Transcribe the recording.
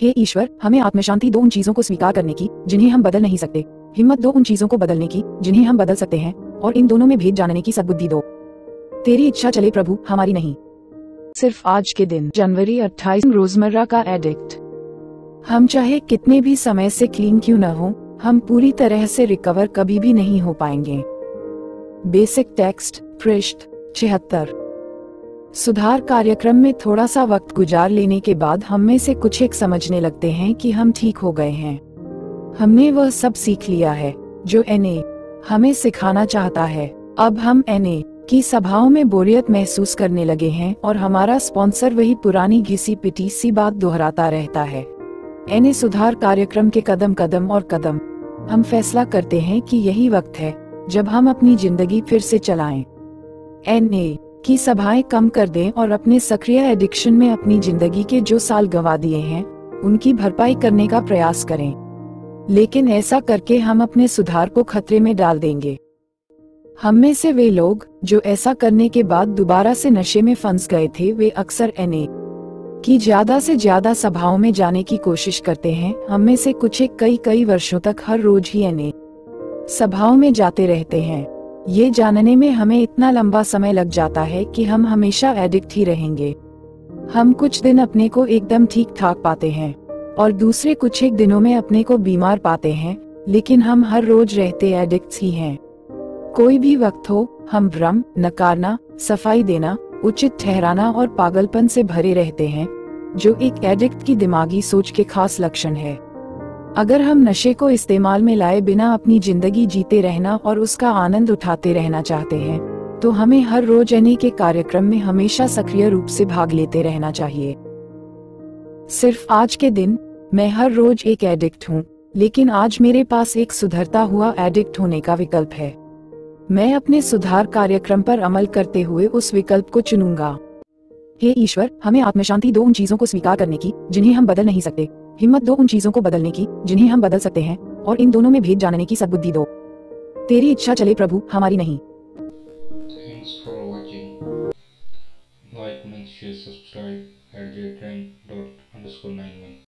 हे ईश्वर, हमें आत्मशांति दो उन चीजों को स्वीकार करने की जिन्हें हम बदल नहीं सकते, हिम्मत दो उन चीजों को बदलने की जिन्हें हम बदल सकते हैं, और इन दोनों में भेद जानने की सद्बुद्धि दो। तेरी इच्छा चले प्रभु, हमारी नहीं। सिर्फ आज के दिन, जनवरी 28, रोजमर्रा का एडिक्ट। हम चाहे कितने भी समय से क्लीन क्यों न हो, हम पूरी तरह से रिकवर कभी भी नहीं हो पाएंगे। बेसिक टेक्स्ट, पृष्ठ 76। सुधार कार्यक्रम में थोड़ा सा वक्त गुजार लेने के बाद हम में से कुछ एक समझने लगते हैं कि हम ठीक हो गए हैं। हमने वह सब सीख लिया है जो एनए हमें सिखाना चाहता है। अब हम एनए की सभाओं में बोरियत महसूस करने लगे हैं और हमारा स्पॉन्सर वही पुरानी घिसी पिटी सी बात दोहराता रहता है। एनए सुधार कार्यक्रम के कदम कदम और कदम। हम फैसला करते हैं कि यही वक्त है जब हम अपनी जिंदगी फिर से चलाएं। एनए की सभाएं कम कर दें और अपने सक्रिय एडिक्शन में अपनी जिंदगी के जो साल गंवा दिए हैं उनकी भरपाई करने का प्रयास करें। लेकिन ऐसा करके हम अपने सुधार को खतरे में डाल देंगे। हम में से वे लोग जो ऐसा करने के बाद दोबारा से नशे में फंस गए थे, वे अक्सर एनए की ज्यादा से ज्यादा सभाओं में जाने की कोशिश करते हैं। हम में से कुछ एक कई वर्षों तक हर रोज ही एनए सभाओं में जाते रहते हैं। ये जानने में हमें इतना लंबा समय लग जाता है कि हम हमेशा एडिक्ट ही रहेंगे। हम कुछ दिन अपने को एकदम ठीक ठाक पाते हैं और दूसरे कुछ एक दिनों में अपने को बीमार पाते हैं, लेकिन हम हर रोज रहते एडिक्ट्स ही हैं। कोई भी वक्त हो, हम भ्रम, नकारना, सफाई देना, उचित ठहराना और पागलपन से भरे रहते हैं, जो एक एडिक्ट की दिमागी सोच के खास लक्षण है। अगर हम नशे को इस्तेमाल में लाए बिना अपनी जिंदगी जीते रहना और उसका आनंद उठाते रहना चाहते हैं, तो हमें हर रोज एनए के कार्यक्रम में हमेशा सक्रिय रूप से भाग लेते रहना चाहिए। सिर्फ आज के दिन, मैं हर रोज एक एडिक्ट हूँ, लेकिन आज मेरे पास एक सुधरता हुआ एडिक्ट होने का विकल्प है। मैं अपने सुधार कार्यक्रम पर अमल करते हुए उस विकल्प को चुनूंगा। हे ईश्वर, हमें आत्मशांति दो उन चीजों को स्वीकार करने की जिन्हें हम बदल नहीं सकते, हिम्मत दो उन चीजों को बदलने की जिन्हें हम बदल सकते हैं, और इन दोनों में भेद जानने की सद्बुद्धि दो। तेरी इच्छा चले प्रभु, हमारी नहीं। Thanks for watching. Like, comment, share, subscribe at jtrain._91.